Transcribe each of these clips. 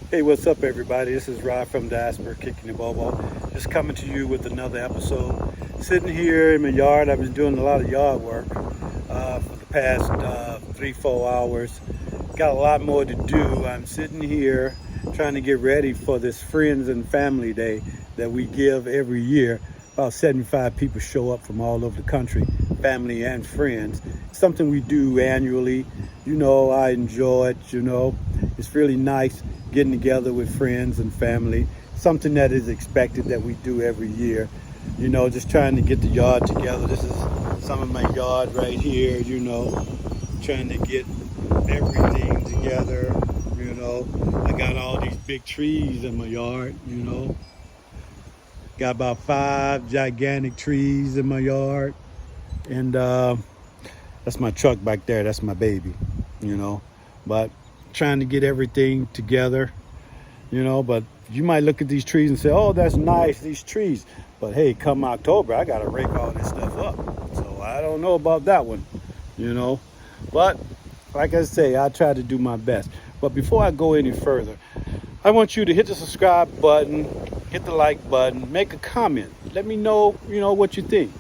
Hey, what's up, everybody? This is Rod from Diaspora Kicking the Bobo. Just coming to you with another episode. Sitting here in my yard, I've been doing a lot of yard work for the past 3-4 hours. Got a lot more to do. I'm sitting here trying to get ready for this Friends and Family Day that we give every year. About 75 people show up from all over the country, family and friends. Something we do annually. I enjoy it. It's really nice getting together with friends and family. Something that is expected that we do every year. Just trying to get the yard together. This is some of my yard right here, trying to get everything together. I got all these big trees in my yard, Got about 5 gigantic trees in my yard. And that's my truck back there. That's my baby, But trying to get everything together, But you might look at these trees and say, oh, that's nice, these trees. But hey, come October, I got to rake all this stuff up. So I don't know about that one, But like I say, I try to do my best. But before I go any further, I want you to hit the subscribe button, hit the like button, make a comment. Let me know, what you think.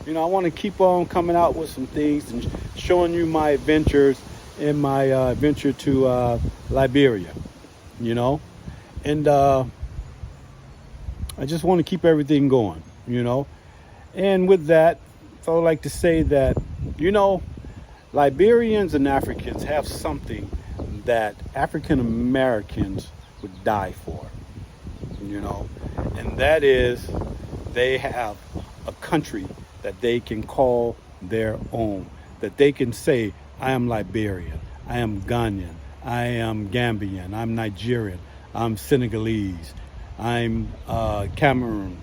I want to keep on coming out with some things and showing you my adventures in my venture to Liberia, And I just want to keep everything going, And with that, I would like to say that, Liberians and Africans have something that African Americans would die for, And that is they have a country that they can call their own, that they can say, I am Liberian, I am Ghanaian, I am Gambian, I'm Nigerian, I'm Senegalese, I'm Cameroon.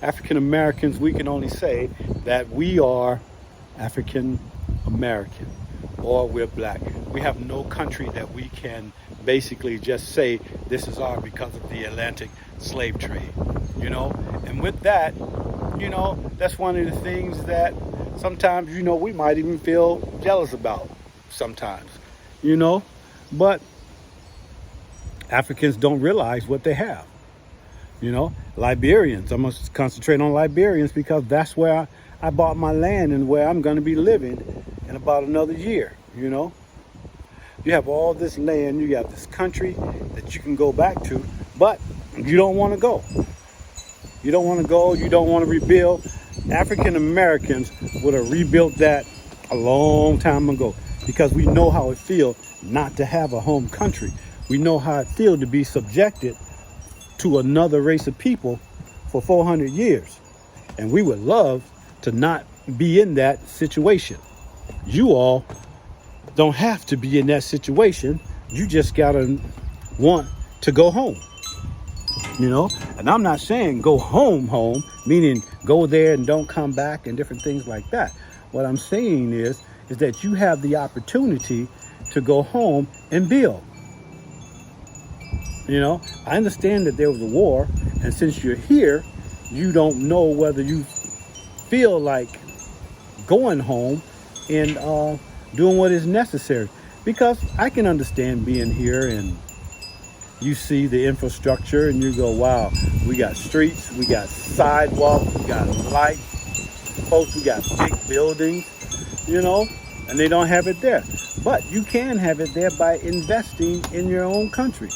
African Americans, we can only say that we are African American or we're black. We have no country that we can basically just say this is ours because of the Atlantic slave trade, And with that, that's one of the things that sometimes, we might even feel jealous about sometimes, But Africans don't realize what they have, Liberians. I'm going to concentrate on Liberians because that's where I bought my land and where I'm going to be living in about another year, You have all this land, you have this country that you can go back to, but you don't want to go. You don't want to go, you don't want to rebuild. African Americans would have rebuilt that a long time ago because we know how it feels not to have a home country. We know how it feels to be subjected to another race of people for 400 years. And we would love to not be in that situation. You all don't have to be in that situation. You just gotta want to go home. And I'm not saying go home, meaning go there and don't come back and different things like that. What I'm saying is that you have the opportunity to go home and build. I understand that there was a war, and since you're here, you don't know whether you feel like going home and doing what is necessary. Because I can understand being here and you see the infrastructure and you go, wow, we got streets, we got sidewalks, we got lights, folks, we got big buildings, and they don't have it there. But you can have it there by investing in your own country.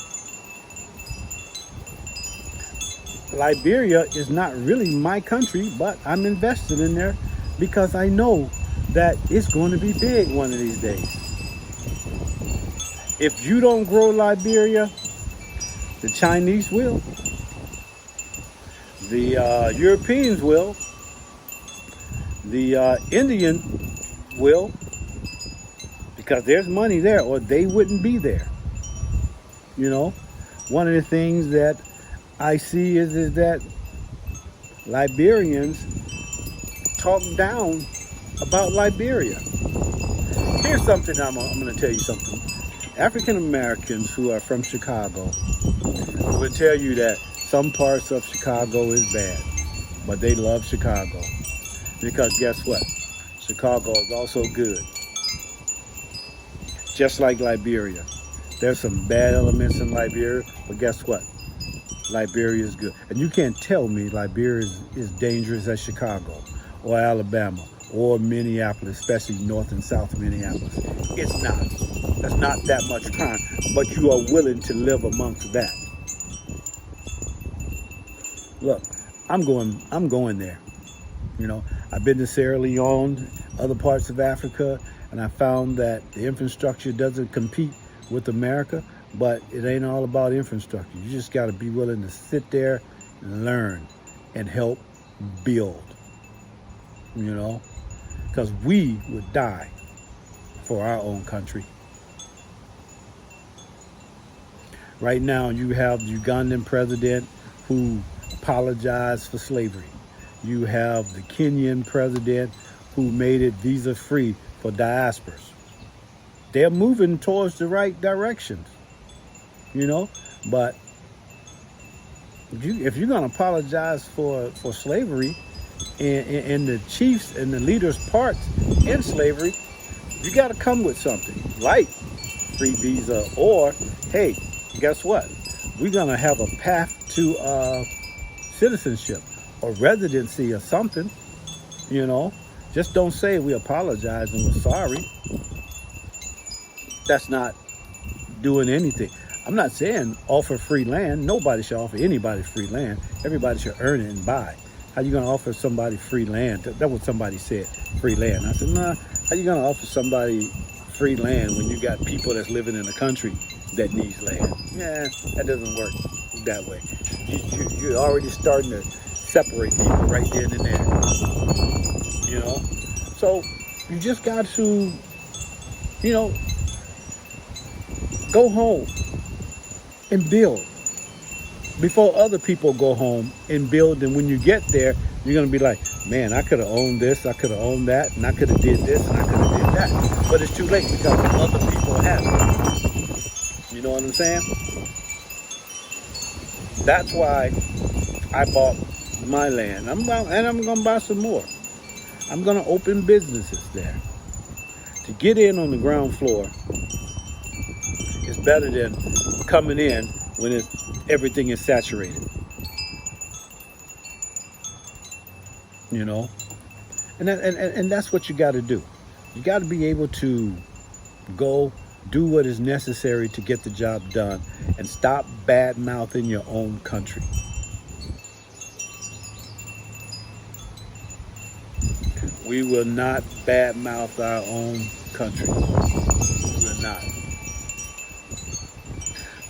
Liberia is not really my country, but I'm invested in there because I know that it's going to be big one of these days. If you don't grow Liberia, the Chinese will. The Europeans will. The Indian will. Because there's money there or they wouldn't be there. One of the things that I see is that Liberians talk down about Liberia. Here's something I'm going to tell you something. African Americans who are from Chicago will tell you that some parts of Chicago is bad, but they love Chicago. Because guess what? Chicago is also good. Just like Liberia. There's some bad elements in Liberia, but guess what? Liberia is good. And you can't tell me Liberia is dangerous as Chicago or Alabama or Minneapolis, especially North and South Minneapolis. It's not. That's not that much crime, but you are willing to live amongst that. Look, I'm going there. You know, I've been to Sierra Leone, other parts of Africa, and I found that the infrastructure doesn't compete with America, but it ain't all about infrastructure. You just got to be willing to sit there and learn and help build, you know, because we would die for our own country. Right now, you have the Ugandan president who apologized for slavery. You have the Kenyan president who made it visa-free for diasporas. They're moving towards the right directions, you know, but if you're going to apologize for slavery and the chiefs and the leaders' parts in slavery, you got to come with something like free visa or, hey, guess what? We're going to have a path to citizenship or residency or something, you know. Just don't say we apologize and we're sorry. That's not doing anything. I'm not saying offer free land. Nobody should offer anybody free land. Everybody should earn it and buy. How you going to offer somebody free land? That's what somebody said, free land. I said, nah, how you going to offer somebody free land when you got people that's living in a country that needs land? Yeah, that doesn't work that way. You're already starting to separate people right then and there, you know? So you just got to, you know, go home and build before other people go home and build. And when you get there, you're going to be like, man, I could have owned this, I could have owned that, and I could have did this, and I could have did that. But it's too late because other people have it. You know what I'm saying? That's why I bought my land. I'm going to buy some more. I'm going to open businesses there. To get in on the ground floor is better than coming in when everything is saturated. You know? And that's what you got to do. You got to be able to go do what is necessary to get the job done and stop bad-mouthing your own country. We will not badmouth our own country. We will not.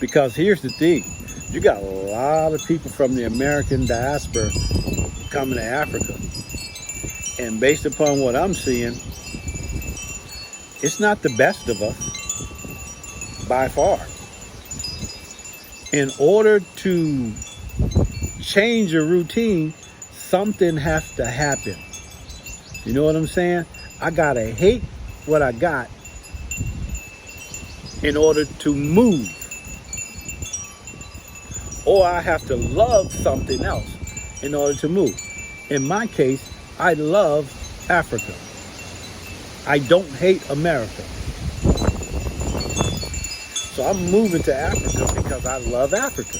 Because here's the thing. You got a lot of people from the American diaspora coming to Africa. And based upon what I'm seeing, it's not the best of us by far. In order to change a routine, something has to happen. You know what I'm saying? I gotta hate what I got in order to move. Or I have to love something else in order to move. In my case, I love Africa. I don't hate America. So I'm moving to Africa because I love Africa.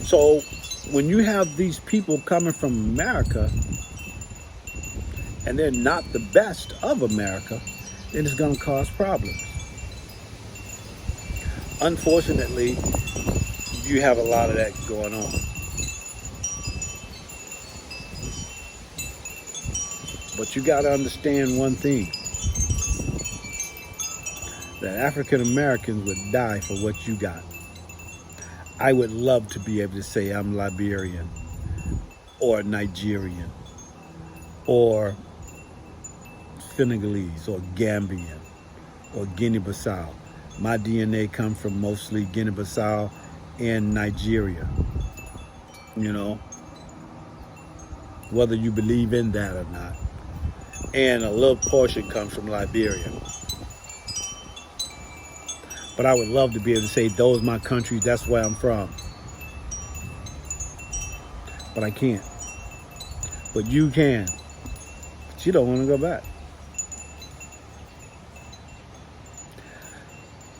So when you have these people coming from America and they're not the best of America, then it's going to cause problems. Unfortunately, you have a lot of that going on. But you got to understand one thing, that African Americans would die for what you got. I would love to be able to say I'm Liberian or Nigerian or Senegalese or Gambian or Guinea-Bissau. My DNA comes from mostly Guinea-Bissau and Nigeria, you know, whether you believe in that or not. And a little portion comes from Liberia. But I would love to be able to say, those are my countries, that's where I'm from. But I can't. But you can. But you don't want to go back.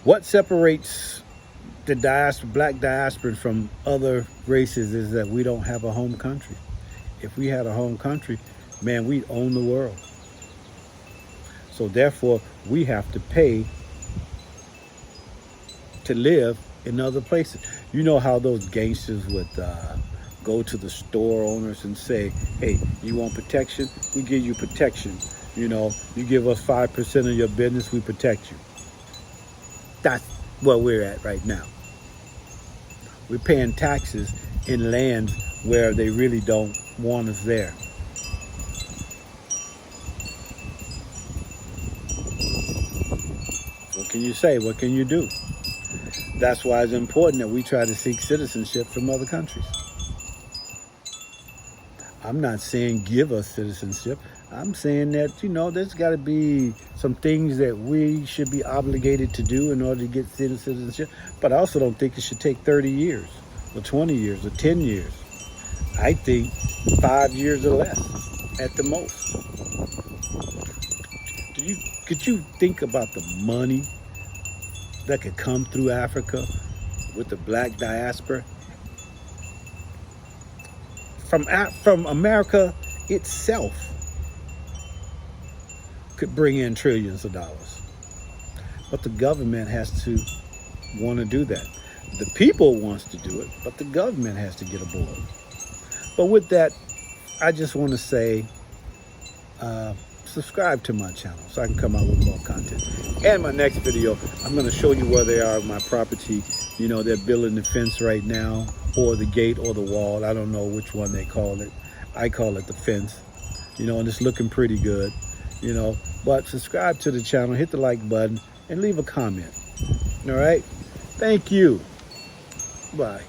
What separates the black diaspora from other races is that we don't have a home country. If we had a home country, man, we'd own the world. So therefore, we have to pay to live in other places. You know how those gangsters would go to the store owners and say, hey, you want protection? We give you protection. You know, you give us 5% of your business, we protect you. That's where we're at right now. We're paying taxes in lands where they really don't want us there. What can you say? What can you do? That's why it's important that we try to seek citizenship from other countries. I'm not saying give us citizenship. I'm saying that, you know, there's got to be some things that we should be obligated to do in order to get citizenship. But I also don't think it should take 30 years or 20 years or 10 years. I think 5 years or less at the most. Could you think about the money that could come through Africa with the black diaspora? From America itself could bring in trillions of dollars. But the government has to want to do that. The people wants to do it, but the government has to get aboard. But with that, I just want to say, subscribe to my channel so I can come out with more content. And my next video, I'm going to show you where they are on my property. You know, they're building the fence right now, or the gate, or the wall. I don't know which one they call it. I call it the fence. You know, and it's looking pretty good. You know, but subscribe to the channel, hit the like button, and leave a comment. All right? Thank you. Bye.